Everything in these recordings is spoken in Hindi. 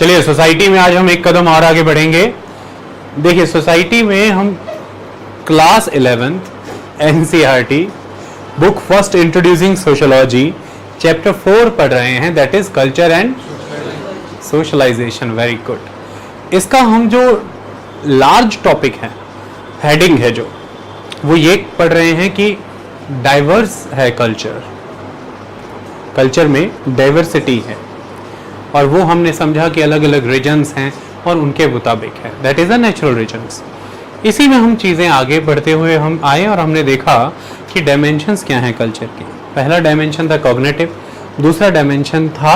चलिए सोसाइटी में आज हम एक कदम और आगे बढ़ेंगे। देखिए सोसाइटी में हम class 11th NCERT book first introducing sociology chapter 4 पढ़ रहे हैं, that is culture and socialization. Very good. इसका हम जो लार्ज टॉपिक है, हेडिंग है जो, वो ये पढ़ रहे हैं कि डाइवर्स है कल्चर, कल्चर में डाइवर्सिटी है, और वो हमने समझा कि अलग अलग रीजन्स हैं और उनके मुताबिक है, that is a natural reasons. इसी में हम चीज़ें आगे बढ़ते हुए हम आए और हमने देखा कि डायमेंशंस क्या हैं कल्चर की। पहला डायमेंशन था कॉग्निटिव, दूसरा डायमेंशन था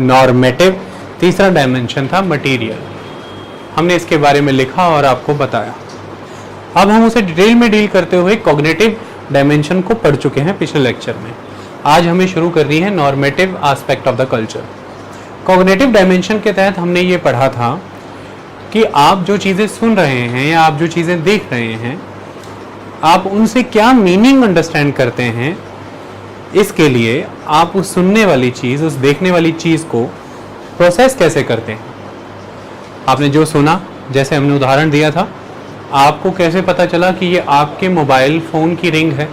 नॉर्मेटिव, तीसरा डायमेंशन था मटीरियल। हमने इसके बारे में लिखा और आपको बताया। अब हम उसे डिटेल में डील करते हुए कॉग्निटिव डायमेंशन को पढ़ चुके हैं पिछले लेक्चर में। आज हमें शुरू करनी है normative aspect of the culture. Cognitive dimension के तहत हमने ये पढ़ा था कि आप जो चीज़ें सुन रहे हैं या आप जो चीज़ें देख रहे हैं, आप उनसे क्या मीनिंग अंडरस्टैंड करते हैं, इसके लिए आप उस सुनने वाली चीज़, उस देखने वाली चीज़ को प्रोसेस कैसे करते हैं। आपने जो सुना, जैसे हमने उदाहरण दिया था, आपको कैसे पता चला कि ये आपके मोबाइल फ़ोन की रिंग है,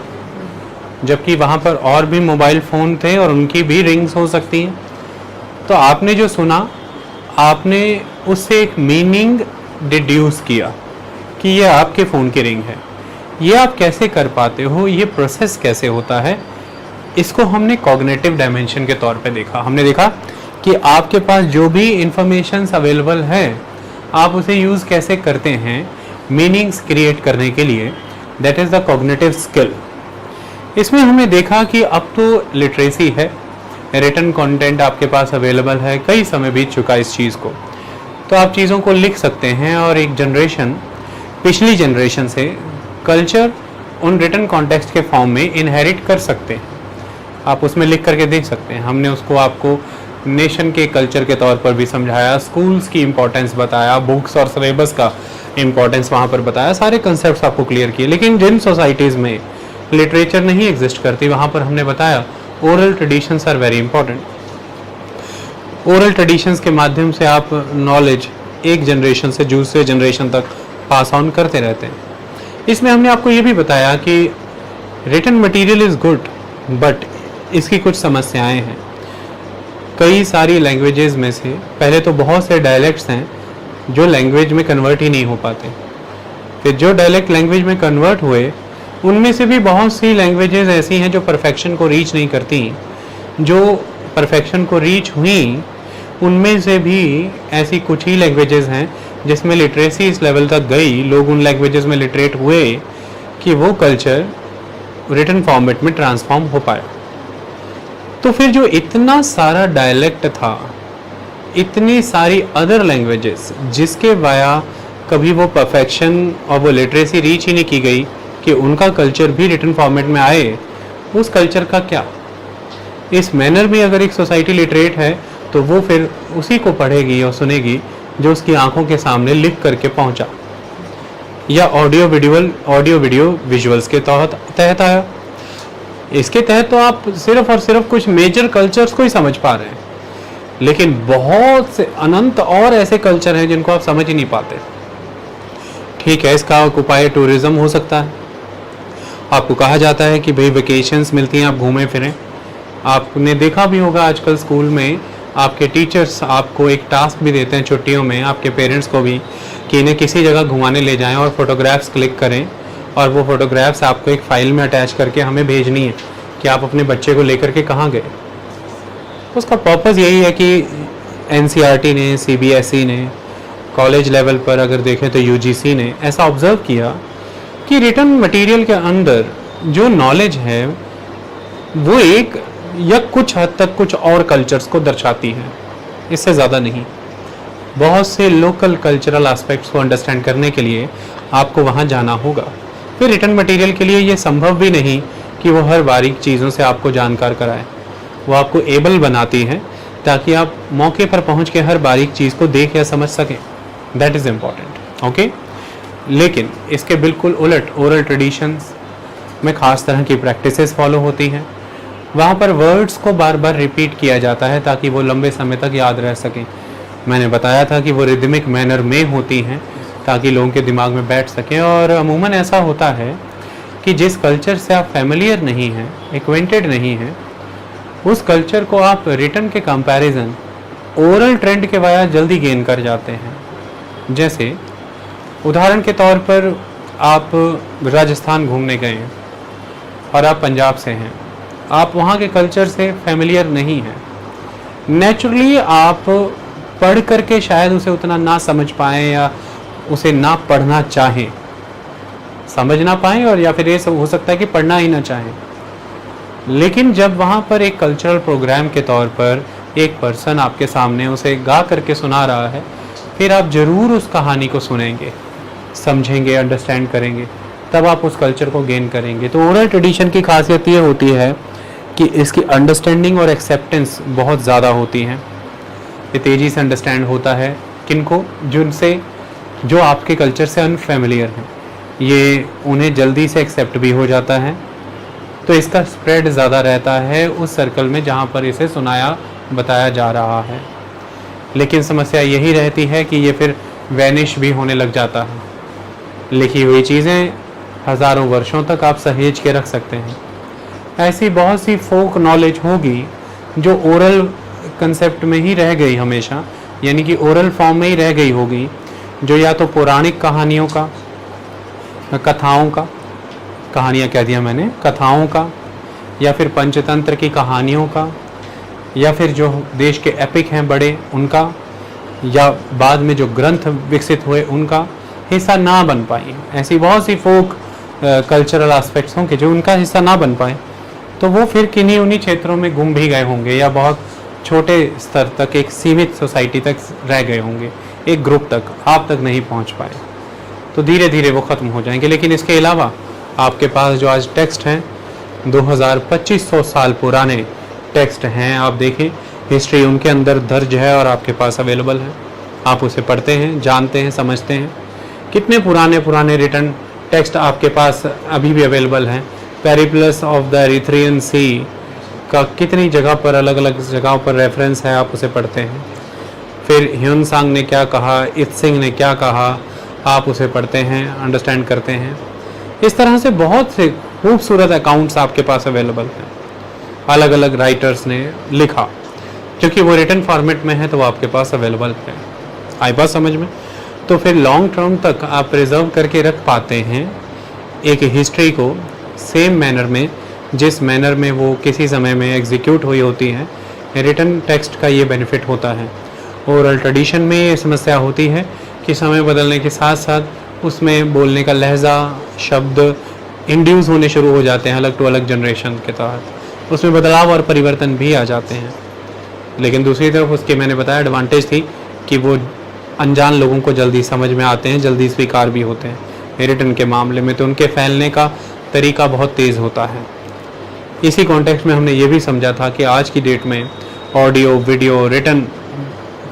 जबकि वहाँ पर और भी मोबाइल फ़ोन थे और उनकी भी रिंग्स हो सकती हैं। तो आपने जो सुना, आपने उससे एक मीनिंग डिड्यूस किया कि ये आपके फ़ोन की रिंग है। ये आप कैसे कर पाते हो, ये प्रोसेस कैसे होता है, इसको हमने कॉग्निटिव डायमेंशन के तौर पे देखा। हमने देखा कि आपके पास जो भी इंफॉर्मेशंस अवेलेबल है, आप उसे यूज़ कैसे करते हैं मीनिंग्स क्रिएट करने के लिए, that is the cognitive skill. इसमें हमने देखा कि अब तो लिटरेसी है, रिटन कंटेंट आपके पास अवेलेबल है, कई समय बीत चुका इस चीज़ को, तो आप चीज़ों को लिख सकते हैं और एक जनरेशन पिछली जनरेशन से कल्चर उन रिटन कॉन्टेक्स्ट के फॉर्म में इनहेरिट कर सकते हैं। आप उसमें लिख करके देख सकते हैं। हमने उसको आपको नेशन के कल्चर के तौर पर भी समझाया, स्कूल्स की इम्पोर्टेंस बताया, बुक्स और सिलेबस का इम्पोर्टेंस वहाँ पर बताया, सारे कंसेप्ट आपको क्लियर किए। लेकिन जिन सोसाइटीज़ में लिटरेचर नहीं एग्जिस्ट करती, वहाँ पर हमने बताया oral traditions are very important. Oral traditions के माध्यम से आप नॉलेज एक जनरेशन से दूसरे जनरेशन तक पास ऑन करते रहते हैं। इसमें हमने आपको ये भी बताया कि written material is good, but इसकी कुछ समस्याएं हैं। कई सारी लैंग्वेजेस में से पहले तो बहुत से डायलेक्ट्स हैं जो लैंग्वेज में कन्वर्ट ही नहीं हो पाते। फिर जो डायलेक्ट लैंग्वेज में कन्वर्ट हुए, उनमें से भी बहुत सी लैंग्वेजेस ऐसी हैं जो परफेक्शन को रीच नहीं करती। जो परफेक्शन को रीच हुई, उनमें से भी ऐसी कुछ ही लैंग्वेजेस हैं जिसमें लिटरेसी इस लेवल तक गई, लोग उन लैंग्वेजेस में लिटरेट हुए कि वो कल्चर रिटन फॉर्मेट में ट्रांसफॉर्म हो पाया। तो फिर जो इतना सारा डायलेक्ट था, इतनी सारी अदर लैंग्वेजेस जिसके वाया कभी वो परफेक्शन और वो लिटरेसी रीच ही नहीं की गई कि उनका कल्चर भी रिटन फॉर्मेट में आए, उस कल्चर का क्या। इस मैनर में अगर एक सोसाइटी लिटरेट है तो वो फिर उसी को पढ़ेगी और सुनेगी जो उसकी आंखों के सामने लिख करके पहुंचा, या ऑडियो वीडियो विजुअल्स के तहत आया। इसके तहत तो आप सिर्फ और सिर्फ कुछ मेजर कल्चर्स को ही समझ पा रहे हैं, लेकिन बहुत से अनंत और ऐसे कल्चर हैं जिनको आप समझ ही नहीं पाते। ठीक है, इसका उपाय टूरिज्म हो सकता है। आपको कहा जाता है कि भाई वेकेशंस मिलती हैं, आप घूमें फिरें। आपने देखा भी होगा आजकल स्कूल में आपके टीचर्स आपको एक टास्क भी देते हैं छुट्टियों में, आपके पेरेंट्स को भी, कि इन्हें किसी जगह घुमाने ले जाएं और फोटोग्राफ्स क्लिक करें, और वो फोटोग्राफ्स आपको एक फ़ाइल में अटैच करके हमें भेजनी है कि आप अपने बच्चे को लेकर के कहाँ गए। उसका पर्पज़ यही है कि एनसीईआरटी ने, सीबीएसई ने, कॉलेज लेवल पर अगर देखें तो यूजीसी ने ऐसा ऑब्ज़र्व किया कि रिटन मटेरियल के अंदर जो नॉलेज है वो एक या कुछ हद तक कुछ और कल्चर्स को दर्शाती है, इससे ज़्यादा नहीं। बहुत से लोकल कल्चरल एस्पेक्ट्स को अंडरस्टैंड करने के लिए आपको वहाँ जाना होगा। फिर रिटन मटेरियल के लिए ये संभव भी नहीं कि वो हर बारीक चीज़ों से आपको जानकार कराए। वो आपको एबल बनाती हैं ताकि आप मौके पर पहुँच के हर बारीक चीज़ को देख या समझ सकें। That is important, okay. लेकिन इसके बिल्कुल उलट ओरल ट्रेडिशंस में ख़ास तरह की प्रैक्टिसेस फॉलो होती हैं। वहाँ पर वर्ड्स को बार बार रिपीट किया जाता है ताकि वो लंबे समय तक याद रह सकें। मैंने बताया था कि वो रिदमिक मैनर में होती हैं ताकि लोगों के दिमाग में बैठ सकें। और अमूमन ऐसा होता है कि जिस कल्चर से आप फेमिलियर नहीं हैं, एक्वेंटेड नहीं हैं, उस कल्चर को आप रिटन के कंपैरिजन ओरल ट्रेंड के वाया जल्दी गेन कर जाते हैं। जैसे उदाहरण के तौर पर आप राजस्थान घूमने गए हैं और आप पंजाब से हैं, आप वहाँ के कल्चर से फेमिलियर नहीं हैं। नेचुरली आप पढ़ करके शायद उसे उतना ना समझ पाएँ या उसे ना पढ़ना चाहें, समझ ना पाएँ, और या फिर ये सब हो सकता है कि पढ़ना ही ना चाहें। लेकिन जब वहाँ पर एक कल्चरल प्रोग्राम के तौर पर एक पर्सन आपके सामने उसे गा करके सुना रहा है, फिर आप ज़रूर उस कहानी को सुनेंगे, समझेंगे, अंडरस्टैंड करेंगे, तब आप उस कल्चर को गेन करेंगे। तो ओरल ट्रेडिशन की खासियत ये होती है कि इसकी अंडरस्टैंडिंग और एक्सेप्टेंस बहुत ज़्यादा होती है। ये तेज़ी से अंडरस्टैंड होता है किनको, जिनसे जो आपके कल्चर से अनफेमिलियर हैं, ये उन्हें जल्दी से एक्सेप्ट भी हो जाता है। तो इसका स्प्रेड ज़्यादा रहता है उस सर्कल में जहाँ पर इसे सुनाया बताया जा रहा है। लेकिन समस्या यही रहती है कि ये फिर वैनिश भी होने लग जाता है। लिखी हुई चीज़ें हज़ारों वर्षों तक आप सहेज के रख सकते हैं। ऐसी बहुत सी फोक नॉलेज होगी जो ओरल कंसेप्ट में ही रह गई हमेशा, यानी कि ओरल फॉर्म में ही रह गई होगी, जो या तो पौराणिक कहानियों का, कथाओं का, कहानियाँ कह दिया मैंने, कथाओं का, या फिर पंचतंत्र की कहानियों का, या फिर जो देश के एपिक हैं बड़े उनका, या बाद में जो ग्रंथ विकसित हुए उनका हिस्सा ना बन पाई। ऐसी बहुत सी फोक कल्चरल एस्पेक्ट्स होंगे जो उनका हिस्सा ना बन पाए, तो वो फिर किन्हीं उन्हीं क्षेत्रों में गुम भी गए होंगे या बहुत छोटे स्तर तक, एक सीमित सोसाइटी तक रह गए होंगे, एक ग्रुप तक, आप तक नहीं पहुंच पाए। तो धीरे धीरे वो ख़त्म हो जाएंगे। लेकिन इसके अलावा आपके पास जो आज टेक्स्ट हैं 2500 साल पुराने टेक्स्ट हैं, आप देखें हिस्ट्री उनके अंदर दर्ज है और आपके पास अवेलेबल है। आप उसे पढ़ते हैं, जानते हैं, समझते हैं। कितने पुराने पुराने रिटर्न टेक्स्ट आपके पास अभी भी अवेलेबल हैं। पेरिप्लस ऑफ द एरिथ्रियन सी का कितनी जगह पर, अलग अलग जगहों पर रेफरेंस है, आप उसे पढ़ते हैं। फिर ह्यून सांग ने क्या कहा, इत सिंह ने क्या कहा, आप उसे पढ़ते हैं, अंडरस्टैंड करते हैं। इस तरह से बहुत से खूबसूरत अकाउंट्स आपके पास अवेलेबल हैं, अलग अलग राइटर्स ने लिखा। क्योंकि वो रिटन फॉर्मेट में है तो वो आपके पास अवेलेबल है। आई बात समझ में? तो फिर लॉन्ग टर्म तक आप प्रिजर्व करके रख पाते हैं एक हिस्ट्री को सेम मैनर में जिस मैनर में वो किसी समय में एग्जीक्यूट हुई होती है। रिटन टेक्स्ट का ये बेनिफिट होता है। ओरल ट्रेडिशन में ये समस्या होती है कि समय बदलने के साथ साथ उसमें बोलने का लहजा, शब्द इंड्यूस होने शुरू हो जाते हैं अलग टू अलग जनरेशन के तहत, उसमें बदलाव और परिवर्तन भी आ जाते हैं। लेकिन दूसरी तरफ उसके मैंने बताया एडवांटेज थी कि वो अनजान लोगों को जल्दी समझ में आते हैं, जल्दी स्वीकार भी होते हैं। रिटन के मामले में तो उनके फैलने का तरीका बहुत तेज़ होता है। इसी कॉन्टेक्स्ट में हमने ये भी समझा था कि आज की डेट में ऑडियो, वीडियो, रिटन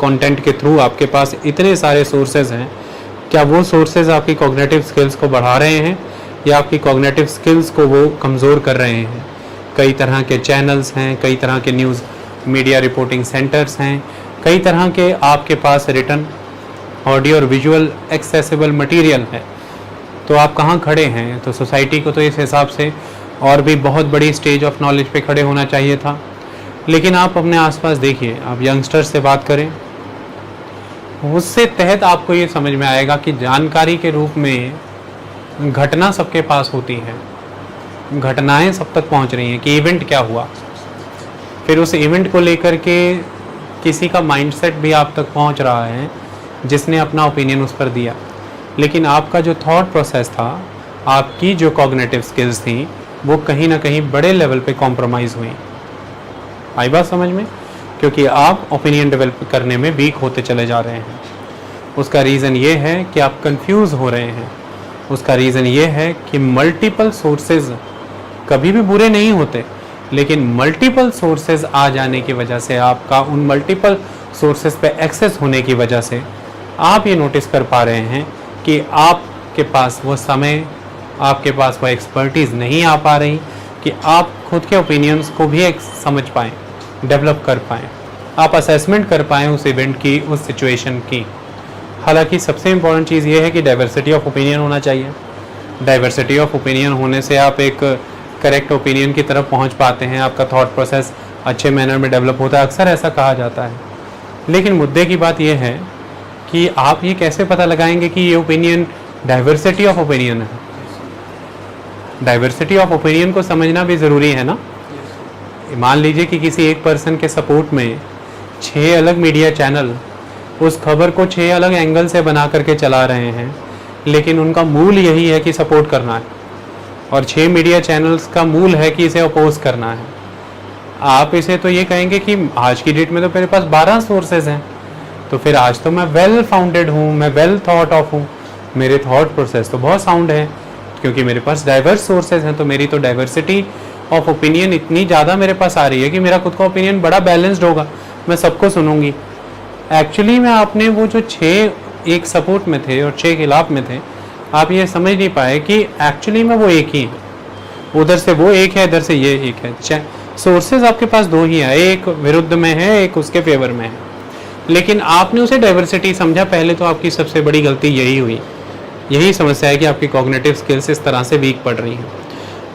कंटेंट के थ्रू आपके पास इतने सारे सोर्सेज हैं। क्या वो सोर्सेज आपकी कॉग्निटिव स्किल्स को बढ़ा रहे हैं या आपकी कॉग्निटिव स्किल्स को वो कमज़ोर कर रहे हैं? कई तरह के चैनल्स हैं, कई तरह के न्यूज़ मीडिया रिपोर्टिंग सेंटर्स हैं, कई तरह के आपके पास रिटन, ऑडियो और विजुअल एक्सेसिबल मटेरियल है। तो आप कहाँ खड़े हैं? तो सोसाइटी को तो इस हिसाब से और भी बहुत बड़ी स्टेज ऑफ नॉलेज पे खड़े होना चाहिए था। लेकिन आप अपने आसपास देखिए, आप यंगस्टर्स से बात करें, उससे तहत आपको ये समझ में आएगा कि जानकारी के रूप में घटना सबके पास होती है, घटनाएं सब तक पहुंच रही हैं कि इवेंट क्या हुआ। फिर उस इवेंट को लेकर के किसी का माइंडसेट भी आप तक पहुंच रहा है जिसने अपना ओपिनियन उस पर दिया। लेकिन आपका जो थॉट प्रोसेस था, आपकी जो कॉग्निटिव स्किल्स थी, वो कहीं ना कहीं बड़े लेवल पे कॉम्प्रोमाइज़ हुई। आई बात समझ में? क्योंकि आप ओपिनियन डेवलप करने में वीक होते चले जा रहे हैं। उसका रीज़न ये है कि आप कंफ्यूज हो रहे हैं। उसका रीज़न ये है कि मल्टीपल सोर्सेज कभी भी बुरे नहीं होते, लेकिन मल्टीपल सोर्सेज आ जाने की वजह से, आपका उन मल्टीपल सोर्सेज पे एक्सेस होने की वजह से आप ये नोटिस कर पा रहे हैं कि आपके पास वो समय, आपके पास वो एक्सपर्टीज़ नहीं आ पा रही कि आप खुद के ओपिनियंस को भी एक समझ पाएँ, डेवलप कर पाएँ। आप असेसमेंट कर पाएँ उस इवेंट की, उस सिचुएशन की। हालांकि सबसे इम्पॉर्टेंट चीज़ ये है कि डाइवर्सिटी ऑफ ओपिनियन होना चाहिए। डाइवर्सिटी ऑफ ओपिनियन होने से आप एक करेक्ट ओपिनियन की तरफ पहुंच पाते हैं, आपका थॉट प्रोसेस अच्छे मैनर में डेवलप होता है, अक्सर ऐसा कहा जाता है। लेकिन मुद्दे की बात यह है कि आप ये कैसे पता लगाएंगे कि ये ओपिनियन डाइवर्सिटी ऑफ ओपिनियन है। डाइवर्सिटी ऑफ ओपिनियन को समझना भी ज़रूरी है ना। मान लीजिए कि किसी एक पर्सन के सपोर्ट में 6 अलग मीडिया चैनल उस खबर को 6 अलग एंगल से बना करके चला रहे हैं, लेकिन उनका मूल यही है कि सपोर्ट करना है, और 6 मीडिया चैनल्स का मूल है कि इसे अपोज करना है। आप इसे तो ये कहेंगे कि आज की डेट में तो मेरे पास 12 सोर्सेज हैं, तो फिर आज तो मैं वेल फाउंडेड हूँ, मैं वेल थॉट ऑफ हूँ, मेरे थॉट प्रोसेस तो बहुत साउंड है, क्योंकि मेरे पास डाइवर्स सोर्सेज हैं। तो मेरी तो डाइवर्सिटी ऑफ ओपिनियन इतनी ज़्यादा मेरे पास आ रही है कि मेरा खुद का ओपिनियन बड़ा बैलेंस्ड होगा, मैं सबको सुनूंगी। एक्चुअली में आपने वो जो 6 एक सपोर्ट में थे और 6 खिलाफ में थे, आप ये समझ नहीं पाए कि एक्चुअली में वो एक ही है। उधर से वो एक है, इधर से ये एक है। सोर्सेज आपके पास 2 ही है, एक विरुद्ध में है, एक उसके फेवर में है, लेकिन आपने उसे डाइवर्सिटी समझा। पहले तो आपकी सबसे बड़ी गलती यही हुई, यही समस्या है कि आपकी कॉग्निटिव स्किल्स इस तरह से वीक पड़ रही हैं।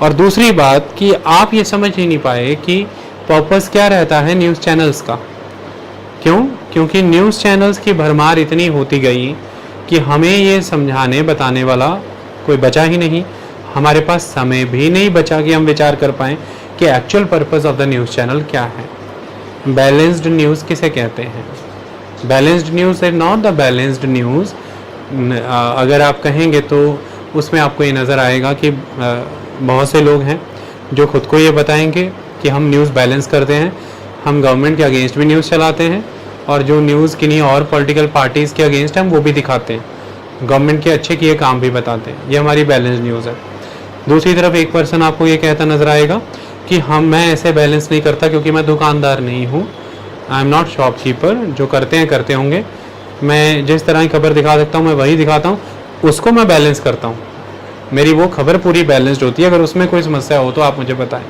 और दूसरी बात कि आप ये समझ ही नहीं पाए कि पर्पस क्या रहता है न्यूज़ चैनल्स का। क्यों? क्योंकि न्यूज़ चैनल्स की भरमार इतनी होती गई कि हमें ये समझाने बताने वाला कोई बचा ही नहीं। हमारे पास समय भी नहीं बचा कि हम विचार कर पाएँ कि actual purpose of the news channel क्या है। बैलेंस्ड न्यूज़ किसे कहते हैं? Balanced news is not the balanced news. अगर आप कहेंगे तो उसमें आपको ये नज़र आएगा कि बहुत से लोग हैं जो खुद को ये बताएंगे कि हम न्यूज़ बैलेंस करते हैं, हम गवर्नमेंट के अगेंस्ट भी न्यूज़ चलाते हैं, और जो न्यूज़ किन्हीं और पॉलिटिकल पार्टीज़ के अगेंस्ट हम वो भी दिखाते हैं, गवर्नमेंट के अच्छे किए काम भी बताते हैं। ये हमारी बैलेंस न्यूज़ है। दूसरी तरफ एक पर्सन आपको ये कहता नज़र आएगा कि मैं ऐसे बैलेंस नहीं करता क्योंकि मैं दुकानदार नहीं हूँ, आई एम नॉट शॉपकीपर। जो करते हैं करते होंगे, मैं जिस तरह की खबर दिखा सकता हूँ मैं वही दिखाता हूँ, उसको मैं बैलेंस करता हूँ, मेरी वो खबर पूरी बैलेंस्ड होती है। अगर उसमें कोई समस्या हो तो आप मुझे बताएं।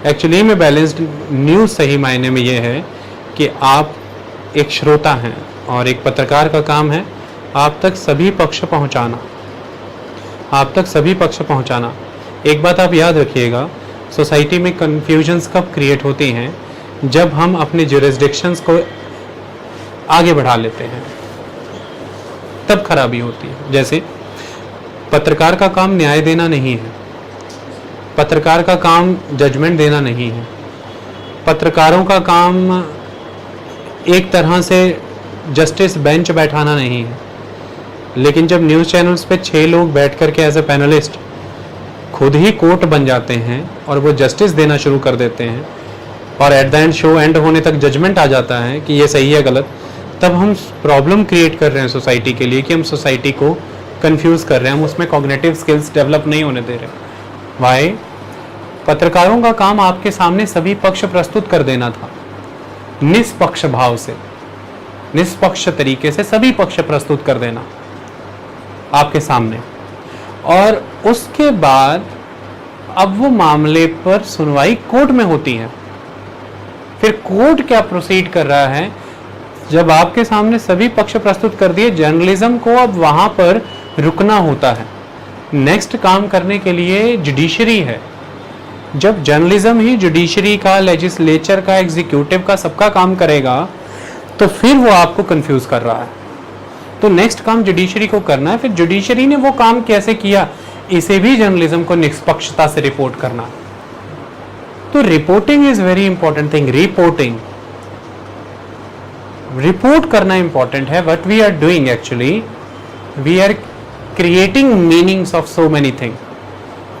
एक्चुअली में बैलेंस्ड न्यूज़ सही मायने में ये है कि आप एक श्रोता हैं और एक पत्रकार का काम है आप तक सभी पक्ष पहुंचाना, आप तक सभी पक्ष पहुंचाना। एक बात आप याद रखिएगा, सोसाइटी में कन्फ्यूजन्स कब क्रिएट होती हैं? जब हम अपने जुरिस्डिक्शंस को आगे बढ़ा लेते हैं, तब खराबी होती है। जैसे पत्रकार का काम न्याय देना नहीं है, पत्रकार का काम जजमेंट देना नहीं है, पत्रकारों का काम एक तरह से जस्टिस बेंच बैठाना नहीं है। लेकिन जब न्यूज़ चैनल्स पे 6 लोग बैठ करके एज ए पैनलिस्ट खुद ही कोर्ट बन जाते हैं और वो जस्टिस देना शुरू कर देते हैं, और at the end show and होने तक जजमेंट आ जाता है कि ये सही है गलत, तब हम प्रॉब्लम क्रिएट कर रहे हैं सोसाइटी के लिए कि हम सोसाइटी को कंफ्यूज कर रहे हैं, हम उसमें कॉग्निटिव स्किल्स डेवलप नहीं होने दे रहे। वाई? पत्रकारों का काम आपके सामने सभी पक्ष प्रस्तुत कर देना था, निष्पक्ष भाव से, निष्पक्ष तरीके से सभी पक्ष प्रस्तुत कर देना आपके सामने। और उसके बाद अब वो मामले पर सुनवाई कोर्ट में होती है। फिर कोर्ट क्या प्रोसीड कर रहा है? जब आपके सामने सभी पक्ष प्रस्तुत कर दिए, जर्नलिज्म को अब वहां पर रुकना होता है। नेक्स्ट काम करने के लिए जुडिशरी है। जब जर्नलिज्म ही जुडिशरी का, लेजिस्लेचर का, एग्जीक्यूटिव का, सबका काम करेगा, तो फिर वो आपको कंफ्यूज कर रहा है। तो नेक्स्ट काम जुडिशरी को करना है। फिर जुडिशरी ने वो काम कैसे किया, इसे भी जर्नलिज्म को निष्पक्षता से रिपोर्ट करना। तो reporting is very important thing. Report करना इंपॉर्टेंट है। What we are doing actually, we are creating meanings of so many thing.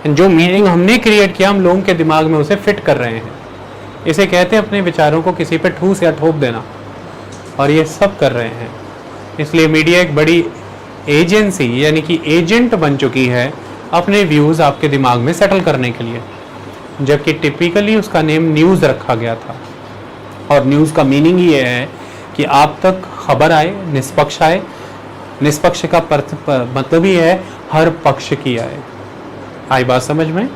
जो मीनिंग हमने क्रिएट किया, हम लोगों के दिमाग में उसे फिट कर रहे हैं। इसे कहते हैं अपने विचारों को किसी पे ठूस या ठोप देना, और ये सब कर रहे हैं। इसलिए मीडिया एक बड़ी एजेंसी यानी कि एजेंट बन चुकी है अपने व्यूज़ आपके दिमाग में सेटल करने के लिए, जबकि टिपिकली उसका नेम न्यूज़ रखा गया था। और न्यूज़ का मीनिंग ये है कि आप तक खबर आए, निष्पक्ष आए। निष्पक्ष का मतलब ही है हर पक्ष की आए। आई बात समझ में?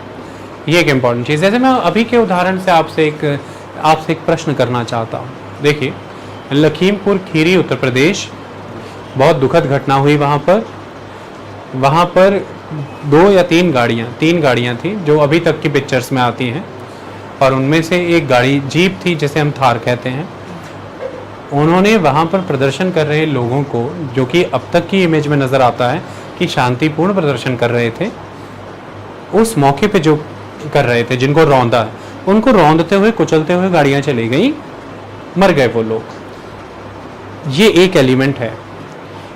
ये एक इम्पॉर्टेंट चीज़ है। जैसे मैं अभी के उदाहरण से आपसे एक प्रश्न करना चाहता हूँ। देखिए, लखीमपुर खीरी उत्तर प्रदेश, बहुत दुखद घटना हुई वहाँ पर 2 या 3 गाड़ियाँ थी जो अभी तक की पिक्चर्स में आती हैं, और उनमें से एक गाड़ी जीप थी जिसे हम थार कहते हैं। उन्होंने वहाँ पर प्रदर्शन कर रहे लोगों को, जो कि अब तक की इमेज में नज़र आता है कि शांतिपूर्ण प्रदर्शन कर रहे थे, उस मौके पे जो कर रहे थे, जिनको रौंदा है, उनको रौंदते हुए कुचलते हुए गाड़ियाँ चली गई, मर गए वो लोग। ये एक एलिमेंट है,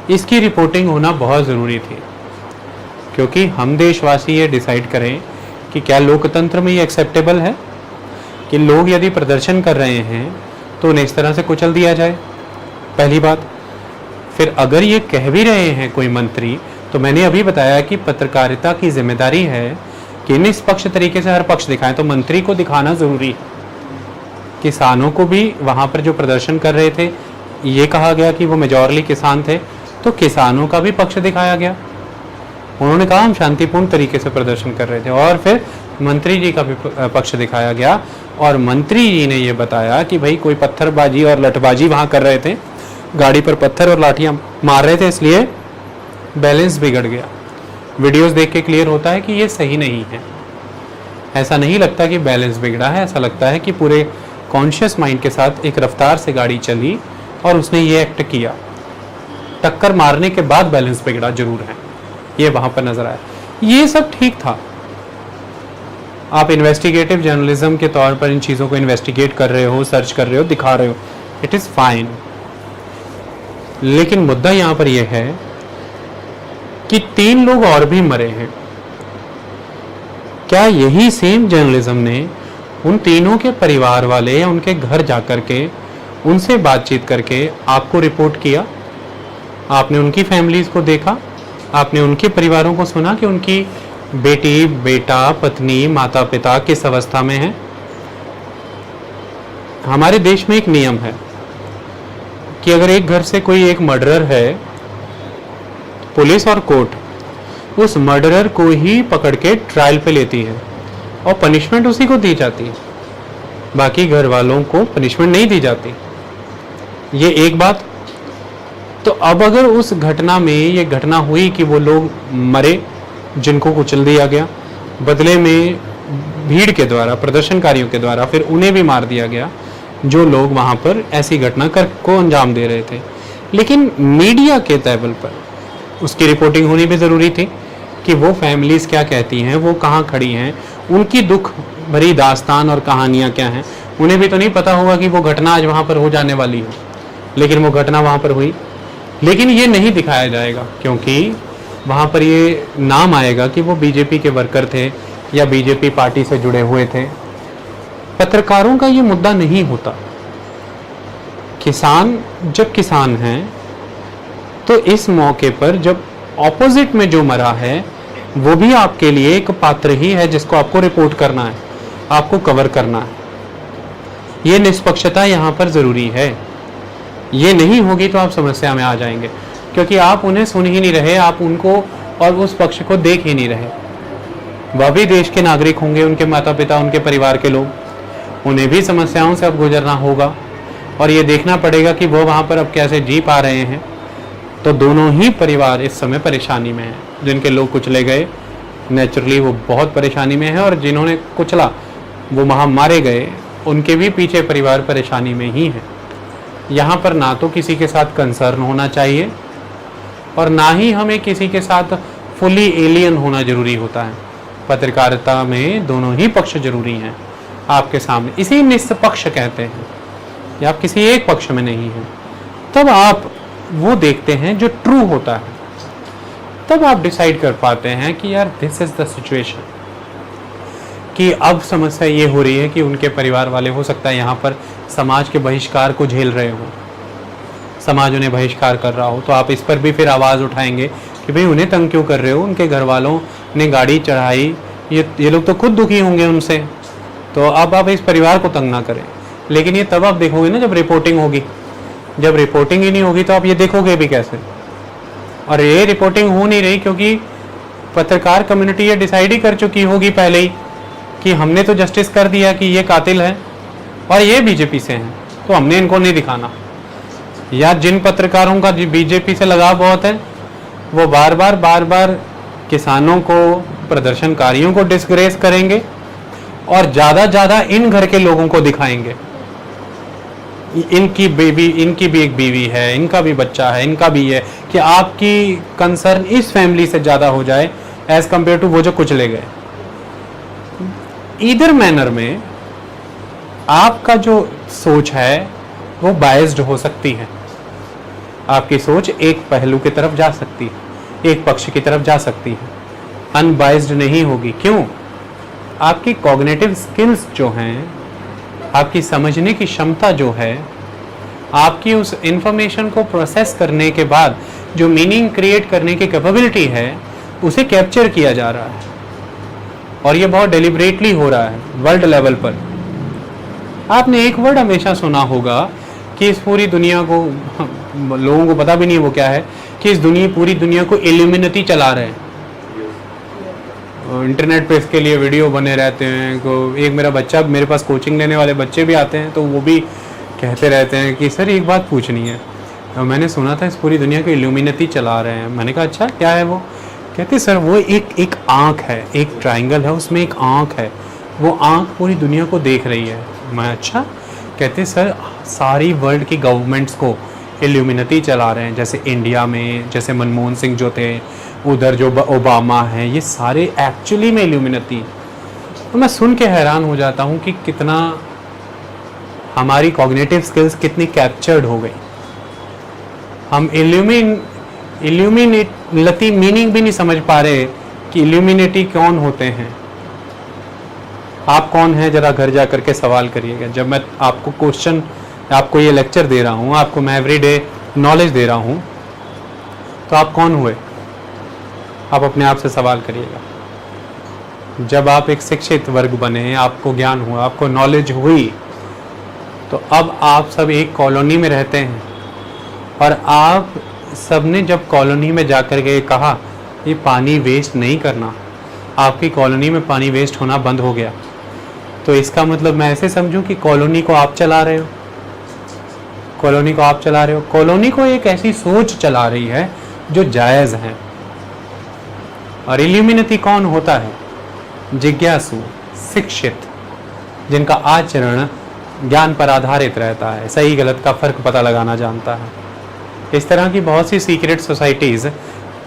इसकी रिपोर्टिंग होना बहुत ज़रूरी थी, क्योंकि हम देशवासी ये डिसाइड करें कि क्या लोकतंत्र में ये एक्सेप्टेबल है कि लोग यदि प्रदर्शन कर रहे हैं तो उन्हें इस तरह से कुचल दिया जाए, पहली बात। फिर अगर ये कह भी रहे हैं कोई मंत्री, तो मैंने अभी बताया कि पत्रकारिता की जिम्मेदारी है कि निष्पक्ष तरीके से हर पक्ष दिखाएं, तो मंत्री को दिखाना ज़रूरी है। किसानों को भी वहाँ पर जो प्रदर्शन कर रहे थे, ये कहा गया कि वो मेजॉरिटी किसान थे, तो किसानों का भी पक्ष दिखाया गया। उन्होंने कहा हम शांतिपूर्ण तरीके से प्रदर्शन कर रहे थे, और फिर मंत्री जी का भी पक्ष दिखाया गया, और मंत्री जी ने ये बताया कि भाई कोई पत्थरबाजी और लठबाजी वहाँ कर रहे थे, गाड़ी पर पत्थर और लाठियाँ मार रहे थे, इसलिए बैलेंस बिगड़ गया। वीडियोस देख के क्लियर होता है कि ये सही नहीं है। ऐसा नहीं लगता कि बैलेंस बिगड़ा है, ऐसा लगता है कि पूरे कॉन्शियस माइंड के साथ एक रफ्तार से गाड़ी चली और उसने ये एक्ट किया। टक्कर मारने के बाद बैलेंस बिगड़ा जरूर है, ये वहाँ पर नजर आया। ये सब ठीक था। आप इन्वेस्टिगेटिव जर्नलिज्म के तौर पर इन चीज़ों को इन्वेस्टिगेट कर रहे हो, सर्च कर रहे हो, दिखा रहे हो, इट इज़ फाइन। लेकिन मुद्दा यहाँ पर यह है कि 3 लोग और भी मरे हैं। क्या यही सेम जर्नलिज्म ने उन तीनों के परिवार वाले या उनके घर जाकर के उनसे बातचीत करके आपको रिपोर्ट किया? आपने उनकी फैमिलीज को देखा, आपने उनके परिवारों को सुना कि उनकी बेटी, बेटा, पत्नी, माता पिता किस अवस्था में है? हमारे देश में एक नियम है कि अगर एक घर से कोई एक मर्डरर है, पुलिस और कोर्ट उस मर्डरर को ही पकड़ के ट्रायल पे लेती है और पनिशमेंट उसी को दी जाती है, बाकी घर वालों को पनिशमेंट नहीं दी जाती। ये एक बात। तो अब अगर उस घटना में ये घटना हुई कि वो लोग मरे जिनको कुचल दिया गया, बदले में भीड़ के द्वारा, प्रदर्शनकारियों के द्वारा फिर उन्हें भी मार दिया गया जो लोग वहाँ पर ऐसी घटना को अंजाम दे रहे थे, लेकिन मीडिया के लेवल पर उसकी रिपोर्टिंग होनी भी ज़रूरी थी कि वो फैमिलीज़ क्या कहती हैं, वो कहाँ खड़ी हैं, उनकी दुख भरी दास्तान और कहानियाँ क्या हैं। उन्हें भी तो नहीं पता होगा कि वो घटना आज वहाँ पर हो जाने वाली हो, लेकिन वो घटना वहाँ पर हुई। लेकिन ये नहीं दिखाया जाएगा क्योंकि वहाँ पर ये नाम आएगा कि वो बीजेपी के वर्कर थे या बीजेपी पार्टी से जुड़े हुए थे। पत्रकारों का ये मुद्दा नहीं होता। किसान जब किसान हैं तो इस मौके पर जब ऑपोजिट में जो मरा है वो भी आपके लिए एक पात्र ही है जिसको आपको रिपोर्ट करना है, आपको कवर करना है। ये निष्पक्षता यहाँ पर ज़रूरी है। ये नहीं होगी तो आप समस्या में आ जाएंगे, क्योंकि आप उन्हें सुन ही नहीं रहे, आप उनको और उस पक्ष को देख ही नहीं रहे। वह भी देश के नागरिक होंगे, उनके माता पिता, उनके परिवार के लोग, उन्हें भी समस्याओं से अब गुजरना होगा और ये देखना पड़ेगा कि वो वहाँ पर अब कैसे जी पा रहे हैं। तो दोनों ही परिवार इस समय परेशानी में हैं। जिनके लोग कुचले गए नेचुरली वो बहुत परेशानी में है, और जिन्होंने कुचला वो वहाँ मारे गए उनके भी पीछे परिवार परेशानी में ही है। यहाँ पर ना तो किसी के साथ कंसर्न होना चाहिए और ना ही हमें किसी के साथ फुली एलियन होना जरूरी होता है। पत्रकारिता में दोनों ही पक्ष जरूरी हैं आपके सामने। इसी निष्पक्ष कहते हैं कि आप किसी एक पक्ष में नहीं हैं। तब आप वो देखते हैं जो ट्रू होता है, तब आप डिसाइड कर पाते हैं कि यार दिस इज द सिचुएशन, कि अब समस्या ये हो रही है कि उनके परिवार वाले हो सकता है यहाँ पर समाज के बहिष्कार को झेल रहे हो, समाज उन्हें बहिष्कार कर रहा हो, तो आप इस पर भी फिर आवाज़ उठाएंगे कि भाई उन्हें तंग क्यों कर रहे हो, उनके घर वालों ने गाड़ी चढ़ाई, ये लोग तो खुद दुखी होंगे उनसे, तो अब आप इस परिवार को तंग ना करें। लेकिन ये तब आप देखोगे ना जब रिपोर्टिंग होगी। जब रिपोर्टिंग ही नहीं होगी तो आप ये देखोगे भी कैसे? और ये रिपोर्टिंग हो नहीं रही क्योंकि पत्रकार कम्युनिटी ये डिसाइड ही कर चुकी होगी पहले ही कि हमने तो जस्टिस कर दिया कि ये कातिल है और ये बीजेपी से हैं, तो हमने इनको नहीं दिखाना। या जिन पत्रकारों का बीजेपी से लगाव बहुत है, वो बार बार किसानों को, प्रदर्शनकारियों को डिस्ग्रेस करेंगे और ज़्यादा इन घर के लोगों को दिखाएंगे। इनकी भी एक बीवी है, इनका भी बच्चा है, इनका भी है, कि आपकी कंसर्न इस फैमिली से ज़्यादा हो जाए एज कंपेयर टू वो जो कुचले गए। ईदर मैनर में आपका जो सोच है वो बायस्ड हो सकती है। आपकी सोच एक पहलू की तरफ जा सकती है, एक पक्ष की तरफ जा सकती है, अनबायस्ड नहीं होगी। क्यों? आपकी कॉग्निटिव स्किल्स जो हैं, आपकी समझने की क्षमता जो है, आपकी उस इंफॉर्मेशन को प्रोसेस करने के बाद जो मीनिंग क्रिएट करने की कैपेबिलिटी है, उसे कैप्चर किया जा रहा है और ये बहुत डेलिब्रेटली हो रहा है वर्ल्ड लेवल पर। आपने एक वर्ड हमेशा सुना होगा कि इस पूरी दुनिया को, लोगों को पता भी नहीं वो क्या है, कि इस पूरी दुनिया को इल्यूमिनेटी चला रहे हैं। इंटरनेट पे इसके लिए वीडियो बने रहते हैं। एक मेरा बच्चा, मेरे पास कोचिंग लेने वाले बच्चे भी आते हैं, तो वो भी कहते रहते हैं कि सर एक बात पूछनी है, तो मैंने सुना था इस पूरी दुनिया को इल्यूमिनेटी चला रहे हैं। मैंने कहा अच्छा क्या है वो? कहते सर वो एक आँख है, एक ट्राइंगल है, उसमें एक आँख है, वो आँख पूरी दुनिया को देख रही है। मैं अच्छा? कहते सर सारी वर्ल्ड की गवर्नमेंट्स को इल्यूमिनेटी चला रहे हैं, जैसे इंडिया में जैसे मनमोहन सिंह जो थे, उधर जो ओबामा हैं, ये सारे एक्चुअली में इल्यूमिनेटी। तो मैं सुन के हैरान हो जाता हूँ कि कितना हमारी कॉग्निटिव स्किल्स कितनी कैप्चर्ड हो गई। हम इल्यूमिनेटी मीनिंग भी नहीं समझ पा रहे कि इल्यूमिनेटी कौन होते हैं। आप कौन हैं, जरा घर जा कर के सवाल करिएगा। जब मैं आपको ये लेक्चर दे रहा हूँ, आपको मैं एवरीडे नॉलेज दे रहा हूँ, तो आप कौन हुए? आप अपने आप से सवाल करिएगा। जब आप एक शिक्षित वर्ग बने, आपको ज्ञान हुआ, आपको नॉलेज हुई, तो अब आप सब एक कॉलोनी में रहते हैं और आप सबने जब कॉलोनी में जाकर के कहा ये पानी वेस्ट नहीं करना, आपकी कॉलोनी में पानी वेस्ट होना बंद हो गया। तो इसका मतलब मैं ऐसे समझूं कि कॉलोनी को आप चला रहे हो, कॉलोनी को आप चला रहे हो, कॉलोनी को एक ऐसी सोच चला रही है जो जायज़ है। और इल्यूमिनेटी कौन होता है? जिज्ञासु, शिक्षित, जिनका आचरण ज्ञान पर आधारित रहता है, सही गलत का फर्क पता लगाना जानता है। इस तरह की बहुत सी सीक्रेट सोसाइटीज़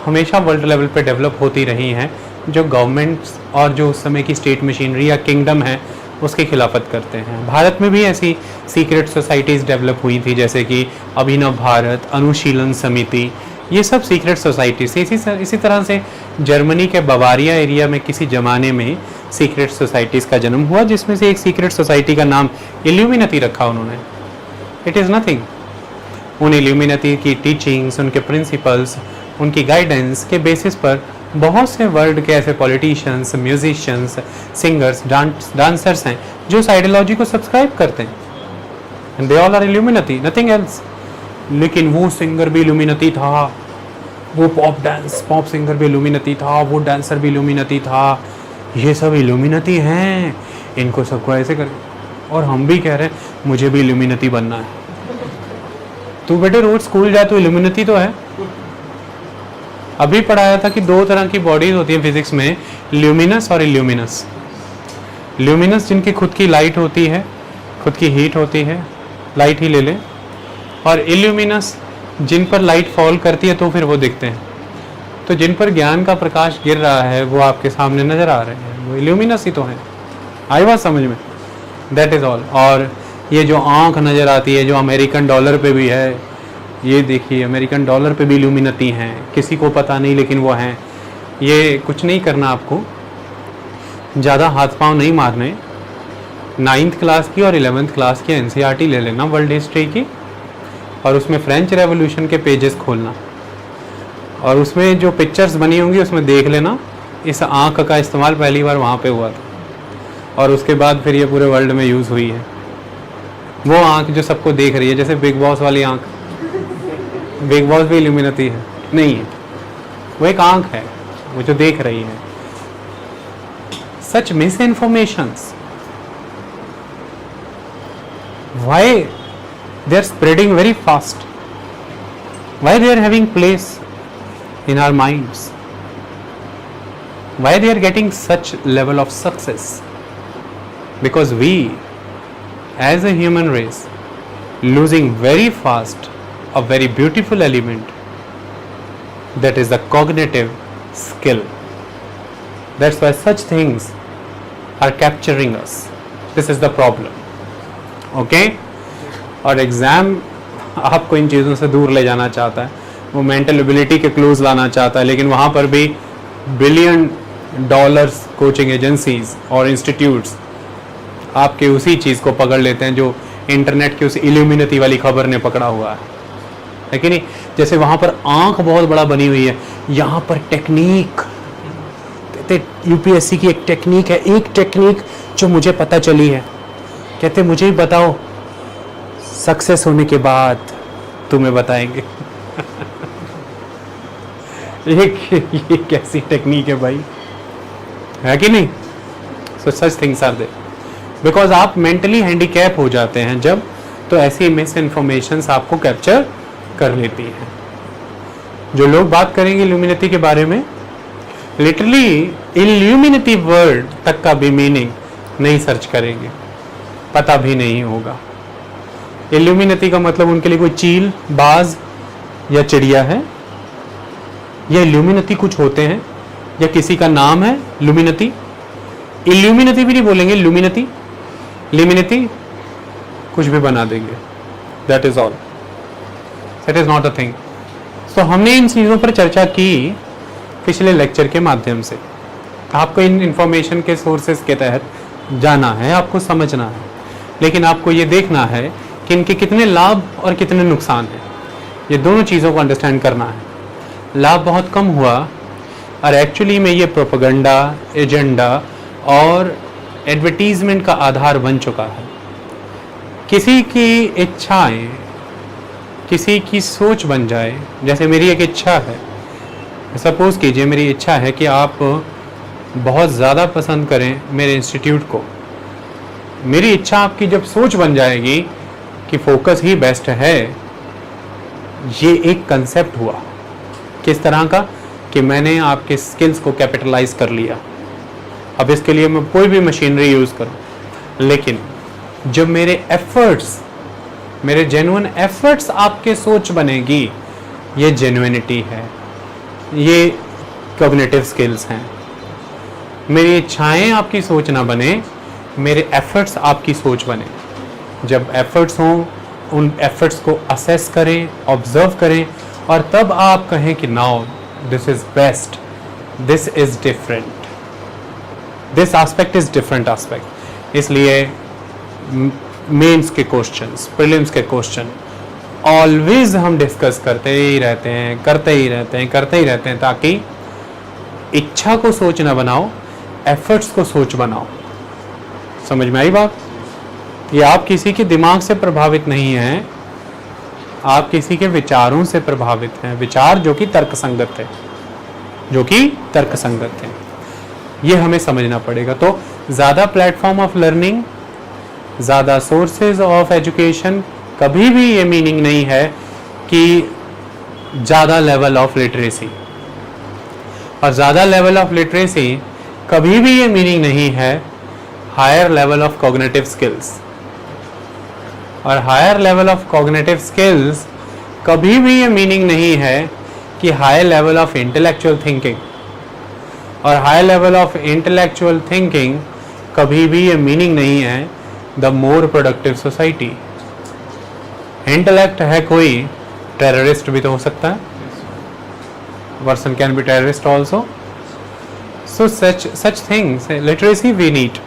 हमेशा वर्ल्ड लेवल पे डेवलप होती रही हैं, जो गवर्नमेंट्स और जो उस समय की स्टेट मशीनरी या किंगडम है उसकी खिलाफत करते हैं। भारत में भी ऐसी सीक्रेट सोसाइटीज़ डेवलप हुई थी, जैसे कि अभिनव भारत, अनुशीलन समिति, ये सब सीक्रेट सोसाइटीज़। इसी तरह से जर्मनी के बवारिया एरिया में किसी ज़माने में सीक्रेट सोसाइटीज़ का जन्म हुआ, जिसमें से एक सीक्रेट सोसाइटी का नाम इल्यूमिनेटी रखा उन्होंने। It is nothing. उन इल्यूमिनेटी की टीचिंग्स, उनके प्रिंसिपल्स, उनकी गाइडेंस के बेसिस पर बहुत से वर्ल्ड के ऐसे पॉलिटिशियंस, म्यूजिशियंस, सिंगर्स, डांसर्स हैं जो इस आइडियोलॉजी को सब्सक्राइब करते हैं, and they all are Illuminati, nothing else. लेकिन वो सिंगर भी इल्यूमिनेटी था, वो पॉप सिंगर भी इल्यूमिनेटी था, वो डांसर भी इल्यूमिनेटी था, ये सब इल्यूमिनेटी हैं, इनको सबको ऐसे कर। और हम भी कह रहे हैं मुझे भी इल्यूमिनेटी बनना है। तू बेटे रोज स्कूल जाए तो इल्यूमिनेटी तो है। अभी पढ़ाया था कि दो तरह की बॉडीज होती है फिजिक्स में, ल्यूमिनस और इल्यूमिनस। ल्यूमिनस जिनकी खुद की लाइट होती है, खुद की हीट होती है, लाइट ही ले लें, और इल्यूमिनस जिन पर लाइट फॉल करती है तो फिर वो दिखते हैं। तो जिन पर ज्ञान का प्रकाश गिर रहा है वो आपके सामने नजर आ रहे हैं, वो इल्यूमिनस ही तो है। आई बात समझ में? That is all. और ये जो आँख नज़र आती है, जो अमेरिकन डॉलर पे भी है, ये देखिए अमेरिकन डॉलर पे भी इल्यूमिनेटी हैं, किसी को पता नहीं लेकिन वो हैं। ये कुछ नहीं करना, आपको ज़्यादा हाथ पांव नहीं मारने। 9th क्लास की और 11th क्लास की NCERT ले लेना वर्ल्ड हिस्ट्री की, और उसमें फ्रेंच रेवोल्यूशन के पेजेस खोलना, और उसमें जो पिक्चर्स बनी होंगी उसमें देख लेना इस आँख का इस्तेमाल पहली बार वहाँ पे हुआ था, और उसके बाद फिर ये पूरे वर्ल्ड में यूज़ हुई है। वो आँख जो सबको देख रही है, जैसे बिग बॉस वाली आँख। बिग बॉस भी इल्यूमिनेटी है? नहीं है, वो एक आँख है, वो जो देख रही है। Such misinformations, why they are spreading very fast. Why they are having place in our minds? Why they are getting such level of success? Because we as a human race losing very fast a very beautiful element, that is the cognitive skill. That's why such things are capturing us. This is the problem. Okay? और एग्जाम आपको इन चीज़ों से दूर ले जाना चाहता है, वो मेंटल एबिलिटी के क्लोज लाना चाहता है, लेकिन वहाँ पर भी बिलियन डॉलर्स कोचिंग एजेंसीज और इंस्टीट्यूट्स आपके उसी चीज़ को पकड़ लेते हैं जो इंटरनेट की उस इल्यूमिनेटी वाली खबर ने पकड़ा हुआ है कि नहीं? जैसे वहाँ पर आंख बहुत बड़ा बनी हुई है, यहाँ पर टेक्निक कहते यूपीएससी की एक टेक्निक है, एक टेक्निक जो मुझे पता चली है, कहते मुझे ही बताओ, सक्सेस होने के बाद तुम्हें बताएंगे। ये कैसी टेक्निक है भाई, है कि नहीं? So such things are there. Because आप मेंटली हैंडीकैप हो जाते हैं जब, तो ऐसी मिस इन्फॉर्मेशन आपको कैप्चर कर लेती हैं। जो लोग बात करेंगे इल्यूमिनेटी के बारे में, लिटरली इल्यूमिनेटी वर्ड तक का भी मीनिंग नहीं सर्च करेंगे, पता भी नहीं होगा। इल्यूमिनेटी का मतलब उनके लिए कोई चील, बाज या चिड़िया है, या इल्यूमिनेटी कुछ होते हैं, या किसी का नाम है लुमिनेटी। इल्यूमिनेटी भी नहीं बोलेंगे, लुमिनेटी, लिमिनेटी, कुछ भी बना देंगे। That is all, that is not a thing. So हमने इन चीज़ों पर चर्चा की पिछले लेक्चर के माध्यम से। आपको इन इंफॉर्मेशन के सोर्सेज के तहत जाना है, आपको समझना है, लेकिन आपको ये देखना है कि इनके कितने लाभ और कितने नुकसान हैं। ये दोनों चीज़ों को अंडरस्टैंड करना है। लाभ बहुत कम हुआ और एक्चुअली में ये प्रोपेगेंडा, एजेंडा और एडवर्टीजमेंट का आधार बन चुका है। किसी की इच्छाएं, किसी की सोच बन जाए। जैसे मेरी एक इच्छा है, सपोज कीजिए मेरी इच्छा है कि आप बहुत ज़्यादा पसंद करें मेरे इंस्टीट्यूट को। मेरी इच्छा आपकी जब सोच बन जाएगी कि फोकस ही बेस्ट है, ये एक कंसेप्ट हुआ। किस तरह का? कि मैंने आपके स्किल्स को कैपिटलाइज कर लिया। अब इसके लिए मैं कोई भी मशीनरी यूज़ करूं, लेकिन जब मेरे एफर्ट्स, मेरे जेन्युइन एफर्ट्स आपके सोच बनेगी, ये जेन्युइनिटी है, ये कॉग्निटिव स्किल्स हैं। मेरी इच्छाएं आपकी सोच ना बने, मेरे एफर्ट्स आपकी सोच बने। जब एफर्ट्स हों, उन एफर्ट्स को असेस करें, ऑब्जर्व करें, और तब आप कहें कि now this is best, this is different, this aspect is different aspect. इसलिए मेंस के क्वेश्चंस, प्रीलिम्स के क्वेश्चन ऑलवेज हम डिस्कस करते ही रहते हैं, करते ही रहते हैं, ताकि इच्छा को सोच ना बनाओ, एफर्ट्स को सोच बनाओ। समझ में आई बात? ये आप किसी के दिमाग से प्रभावित नहीं हैं, आप किसी के विचारों से प्रभावित हैं। विचार जो कि तर्कसंगत है, जो कि तर्कसंगत है, ये हमें समझना पड़ेगा। तो ज़्यादा प्लेटफॉर्म ऑफ लर्निंग, ज़्यादा सोर्सेज ऑफ एजुकेशन, कभी भी ये मीनिंग नहीं है कि ज़्यादा लेवल ऑफ लिटरेसी। और ज़्यादा लेवल ऑफ लिटरेसी कभी भी ये मीनिंग नहीं है higher level of cognitive skills. और higher level of cognitive skills कभी भी ये मीनिंग नहीं है कि high level of intellectual thinking. और high level of intellectual thinking कभी भी ये मीनिंग नहीं है the more productive society. Intellect है कोई, टेररिस्ट भी तो हो सकता है, person can be terrorist also. So such things, literacy we need,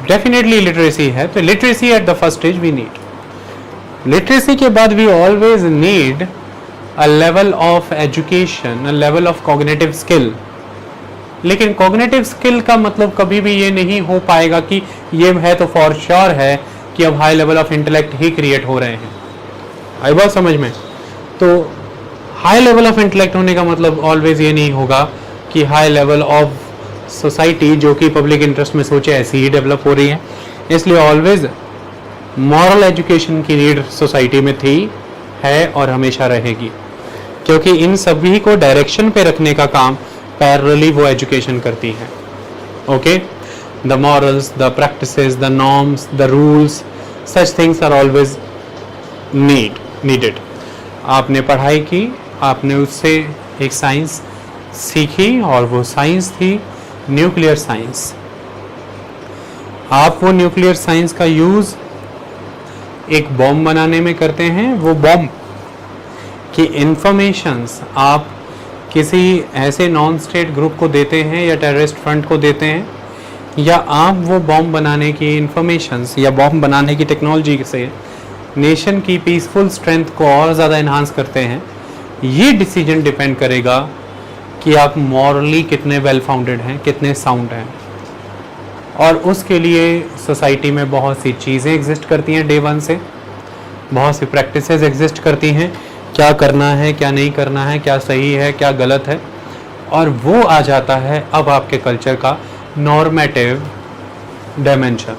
definitely literacy है, तो literacy at the first stage we need. Literacy के बाद we always need a level of education, a level of cognitive skill. लेकिन कॉग्निटिव स्किल का मतलब कभी भी ये नहीं हो पाएगा कि ये है तो फॉर श्योर है कि अब high level of intellect he create हो रहे हैं। आई बात समझ में? तो हाई लेवल ऑफ इंटेलेक्ट होने का मतलब ऑलवेज ये नहीं होगा कि हाई लेवल ऑफ सोसाइटी जो कि पब्लिक इंटरेस्ट में सोचे ऐसी ही डेवलप हो रही है। इसलिए ऑलवेज मॉरल एजुकेशन की नीड सोसाइटी में थी, है और हमेशा रहेगी, क्योंकि इन सभी को डायरेक्शन पे रखने का काम पैरेलली वो एजुकेशन करती है। Okay, the morals, the practices, the norms, the rules, such things are always needed. आपने पढ़ाई की, आपने उससे एक साइंस सीखी और वो साइंस थी न्यूक्लियर साइंस। आप वो न्यूक्लियर साइंस का यूज़ एक बॉम्ब बनाने में करते हैं। वो बॉम्ब की इंफॉर्मेशंस आप किसी ऐसे नॉन स्टेट ग्रुप को देते हैं या टेररिस्ट फ्रंट को देते हैं, या आप वो बॉम्ब बनाने की इंफॉर्मेशंस या बॉम्ब बनाने की टेक्नोलॉजी से नेशन की पीसफुल स्ट्रेंथ को और ज़्यादा इन्हांस करते हैं। ये डिसीजन डिपेंड करेगा कि आप मॉरली कितने वेल फाउंडेड हैं, कितने साउंड हैं। और उसके लिए सोसाइटी में बहुत सी चीज़ें एग्जिस्ट करती हैं डे वन से, बहुत सी प्रैक्टिसेस एग्जिस्ट करती हैं, क्या करना है, क्या नहीं करना है, क्या सही है, क्या गलत है। और वो आ जाता है अब आपके कल्चर का normative dimension.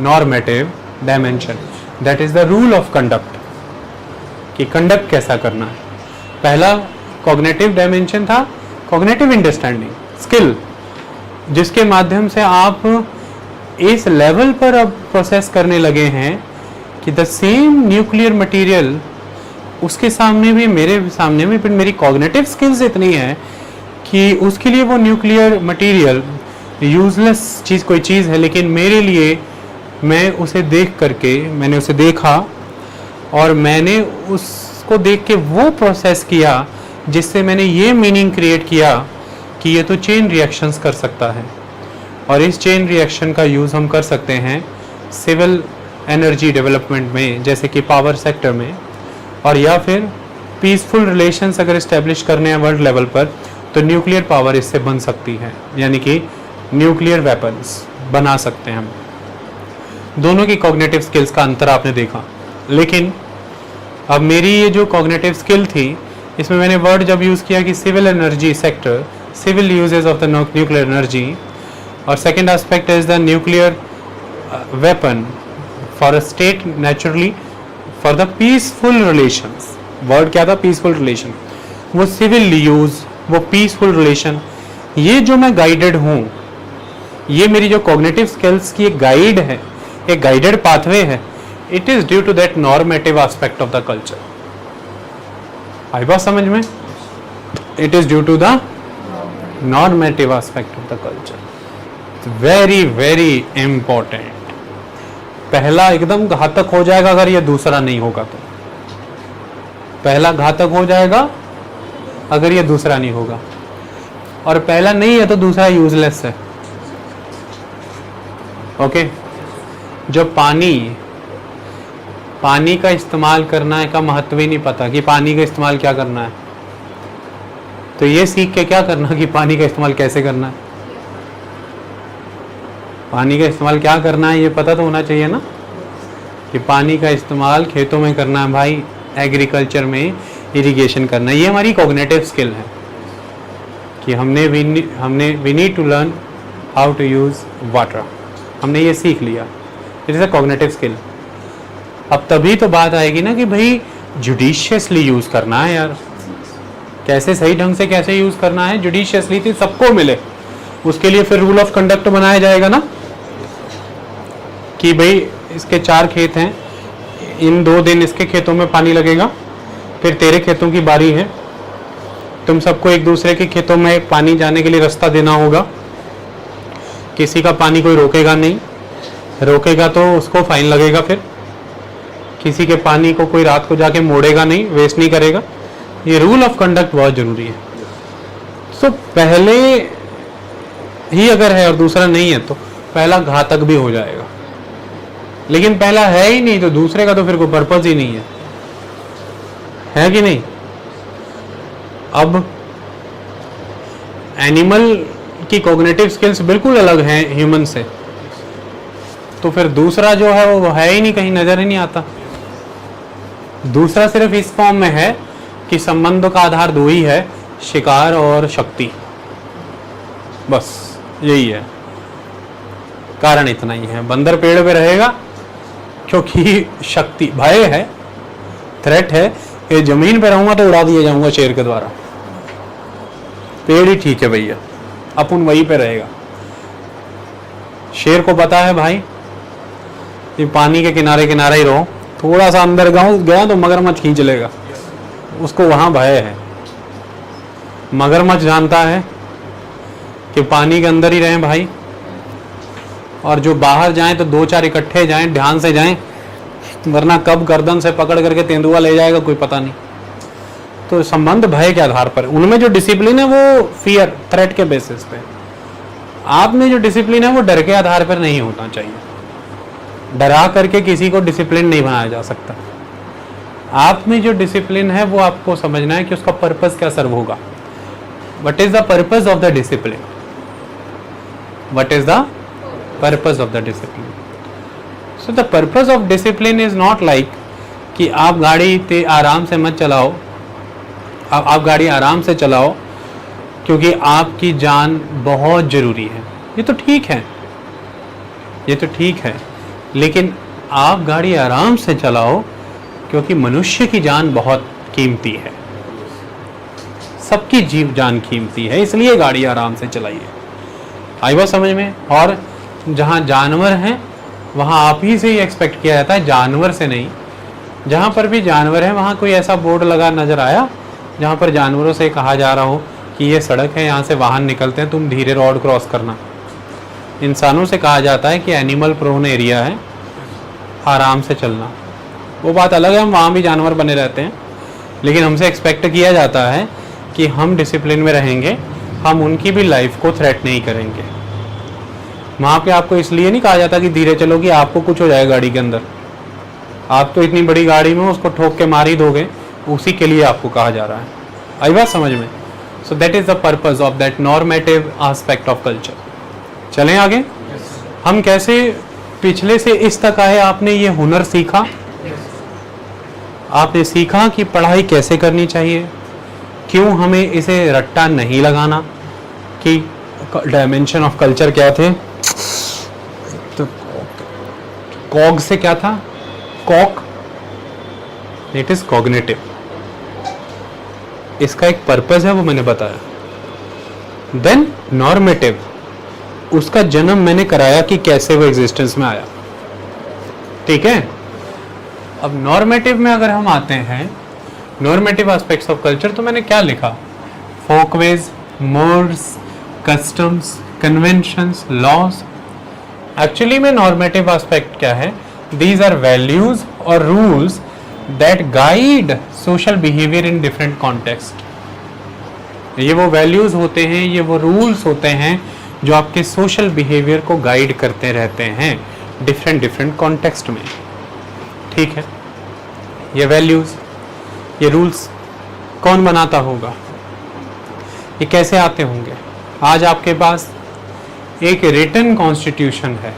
Normative dimension, that is the rule of conduct, कि कंडक्ट कैसा करना है। पहला कॉग्निटिव डायमेंशन था, कॉग्निटिव अंडरस्टैंडिंग, स्किल, जिसके माध्यम से आप इस लेवल पर अब प्रोसेस करने लगे हैं कि द सेम न्यूक्लियर मटेरियल, उसके सामने भी, मेरे सामने भी, फिर मेरी कॉग्निटिव स्किल्स इतनी है कि उसके लिए वो न्यूक्लियर मटेरियल यूजलेस चीज़, कोई चीज़ है, लेकिन मेरे लिए मैं उसे देख करके, मैंने उसे देखा और मैंने उसको देख के वो प्रोसेस किया जिससे मैंने ये मीनिंग क्रिएट किया कि ये तो चेन रिएक्शंस कर सकता है। और इस चेन रिएक्शन का यूज़ हम कर सकते हैं सिविल एनर्जी डेवलपमेंट में, जैसे कि पावर सेक्टर में, और या फिर पीसफुल रिलेशंस अगर इस्टेब्लिश करने हैं वर्ल्ड लेवल पर, तो न्यूक्लियर पावर इससे बन सकती है, यानी कि न्यूक्लियर वेपन्स बना सकते हैं हम। दोनों की कॉग्निटिव स्किल्स का अंतर आपने देखा। लेकिन अब मेरी ये जो कॉग्निटिव स्किल थी, इसमें मैंने वर्ड जब यूज़ किया कि civil energy sector, civil uses of the nuclear energy, और second aspect is the nuclear weapon for a state, naturally for the peaceful relations. Word क्या था? Peaceful relation. वो सिविल यूज, वो पीसफुल रिलेशन, ये जो मैं गाइडेड हूँ, ये मेरी जो कॉग्निटिव स्किल्स की एक गाइड है, एक गाइडेड पाथवे है, it is due to that normative aspect of the culture. आई बात समझ में? It is due to the normative aspect of the culture. Very very important. पहला एकदम घातक हो जाएगा अगर ये दूसरा नहीं होगा तो। पहला घातक हो जाएगा अगर ये दूसरा नहीं होगा, और पहला नहीं है तो दूसरा यूजलेस है। ओके, जो पानी का इस्तेमाल करना है का महत्व ही नहीं पता कि पानी का इस्तेमाल क्या करना है, तो ये सीख के क्या करना कि पानी का इस्तेमाल कैसे करना है। पानी का इस्तेमाल क्या करना है ये पता तो होना चाहिए ना, कि पानी का इस्तेमाल खेतों में करना है भाई, एग्रीकल्चर में इरिगेशन करना है। ये हमारी कॉग्निटिव स्किल है कि we need to learn how to use water. हमने ये सीख लिया, it is a cognitive skill. अब तभी तो बात आएगी ना कि भाई जुडिशियसली यूज करना है यार, कैसे सही ढंग से कैसे यूज करना है, जुडिशियसली थी सबको मिले। उसके लिए फिर रूल ऑफ कंडक्ट बनाया जाएगा ना, कि भाई इसके 4 खेत हैं, इन 2 दिन इसके खेतों में पानी लगेगा, फिर तेरे खेतों की बारी है, तुम सबको एक दूसरे के खेतों में पानी जाने के लिए रास्ता देना होगा। किसी का पानी कोई रोकेगा नहीं, रोकेगा तो उसको फाइन लगेगा। फिर किसी के पानी को कोई रात को जाके मोड़ेगा नहीं, वेस्ट नहीं करेगा। ये रूल ऑफ कंडक्ट बहुत जरूरी है। तो पहले ही अगर है और दूसरा नहीं है तो पहला घातक भी हो जाएगा, लेकिन पहला है ही नहीं तो दूसरे का तो फिर कोई पर्पज ही नहीं है कि नहीं। अब एनिमल की कॉग्निटिव स्किल्स बिल्कुल अलग हैं ह्यूमन से, तो फिर दूसरा जो है वो है ही नहीं, कहीं नजर ही नहीं आता। दूसरा सिर्फ इस फॉर्म में है कि संबंधों का आधार 2 ही है, शिकार और शक्ति, बस यही है। कारण इतना ही है, बंदर पेड़ पे रहेगा क्योंकि शक्ति, भय है, थ्रेट है, ये जमीन पे रहूंगा तो उड़ा दिया जाऊंगा शेर के द्वारा। पेड़ ही ठीक है भैया, अपन वहीं पे रहेगा। शेर को पता है भाई ये पानी के किनारे किनारे ही रहो, थोड़ा सा अंदर गया तो मगरमच्छ खींच लेगा, उसको वहां भय है। मगरमच्छ जानता है कि पानी के अंदर ही रहें भाई, और जो बाहर जाएं तो 2-4 इकट्ठे जाएं, ध्यान से जाएं, वरना कब गर्दन से पकड़ करके तेंदुआ ले जाएगा कोई पता नहीं। तो संबंध भय के आधार पर, उनमें जो डिसिप्लिन है वो फियर, थ्रेट के बेसिस पे। आप में जो डिसिप्लिन है वो डर के आधार पर नहीं होना चाहिए। डरा करके किसी को डिसिप्लिन नहीं बनाया जा सकता। आप में जो डिसिप्लिन है वो आपको समझना है कि उसका पर्पस क्या सर्व होगा। What is the purpose of the discipline? What is the purpose of the discipline? So the purpose of discipline is not like कि आप गाड़ी आराम से मत चलाओ, आप गाड़ी आराम से चलाओ क्योंकि आपकी जान बहुत जरूरी है। ये तो ठीक है, ये तो ठीक है, लेकिन आप गाड़ी आराम से चलाओ क्योंकि मनुष्य की जान बहुत कीमती है। सबकी जीव जान कीमती है, इसलिए गाड़ी आराम से चलाइए। आई बात समझ में? और जहाँ जानवर हैं वहाँ आप ही से ही एक्सपेक्ट किया जाता है, जानवर से नहीं। जहाँ पर भी जानवर है वहाँ कोई ऐसा बोर्ड लगा नजर आया जहाँ पर जानवरों से कहा जा रहा हो कि ये सड़क है, यहाँ से वाहन निकलते हैं, तुम धीरे रोड क्रॉस करना। इंसानों से कहा जाता है कि एनिमल प्रोन एरिया है, आराम से चलना। वो बात अलग है, हम वहाँ भी जानवर बने रहते हैं, लेकिन हमसे एक्सपेक्ट किया जाता है कि हम डिसिप्लिन में रहेंगे, हम उनकी भी लाइफ को थ्रेट नहीं करेंगे। वहाँ पे आपको इसलिए नहीं कहा जाता कि धीरे चलो कि आपको कुछ हो जाए गाड़ी के अंदर। आप तो इतनी बड़ी गाड़ी में उसको ठोक के मार ही दोगे, उसी के लिए आपको कहा जा रहा है। आई बात समझ में? So that is the purpose of that normative aspect of culture. चलें आगे। हम कैसे पिछले से इस तक आए? आपने ये हुनर सीखा, आपने सीखा कि पढ़ाई कैसे करनी चाहिए, क्यों हमें इसे रट्टा नहीं लगाना, कि डायमेंशन ऑफ कल्चर क्या थे। तो कॉग से क्या था? Cog, it is cognitive. इसका एक पर्पस है, वो मैंने बताया। देन नॉर्मेटिव, उसका जन्म मैंने कराया कि कैसे वो एग्जिस्टेंस में आया। ठीक है। अब नॉर्मेटिव में अगर हम आते हैं, नॉर्मेटिव एस्पेक्ट्स ऑफ कल्चर, तो मैंने क्या लिखा? Folkways, modes, customs, conventions, laws. Actually में नॉर्मेटिव एस्पेक्ट क्या है? दीज आर वैल्यूज और rules that guide social behaviour in different context. ये वो वैल्यूज होते हैं, ये वो रूल्स होते हैं जो आपके सोशल बिहेवियर को गाइड करते रहते हैं डिफरेंट कॉन्टेक्स्ट में। ठीक है। ये वैल्यूज, ये रूल्स कौन बनाता होगा? ये कैसे आते होंगे? आज आपके पास एक रिटन कॉन्स्टिट्यूशन है।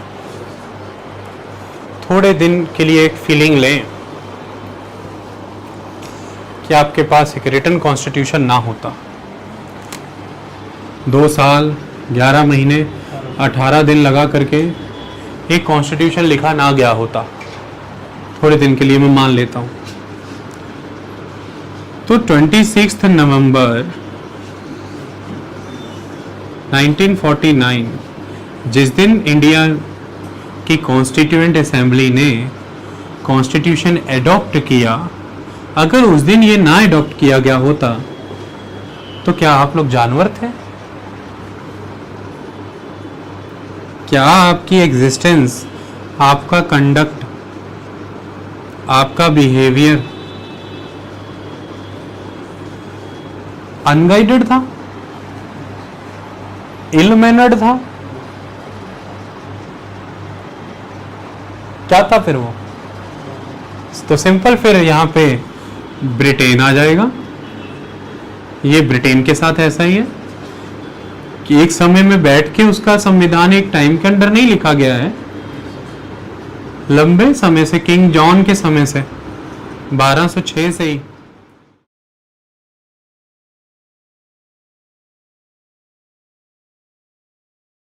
थोड़े दिन के लिए एक फीलिंग लें कि आपके पास एक रिटन कॉन्स्टिट्यूशन ना होता। 2 साल 11 महीने 18 दिन लगा करके एक कॉन्स्टिट्यूशन लिखा ना गया होता। थोड़े दिन के लिए मैं मान लेता हूं। तो 26 नवंबर 1949 जिस दिन इंडिया की कॉन्स्टिट्यूएंट असेंबली ने कॉन्स्टिट्यूशन एडॉप्ट किया, अगर उस दिन ये ना एडॉप्ट किया गया होता तो क्या आप लोग जानवर थे? क्या आपकी एग्जिस्टेंस, आपका कंडक्ट, आपका बिहेवियर अनगाइडेड था, इल मैनर्ड था? क्या था फिर वो? तो सिंपल, फिर यहां पे ब्रिटेन आ जाएगा। ये ब्रिटेन के साथ ऐसा ही है कि एक समय में बैठ के उसका संविधान एक टाइम के अंदर नहीं लिखा गया है, लंबे समय से, किंग जॉन के समय से, 1206 से ही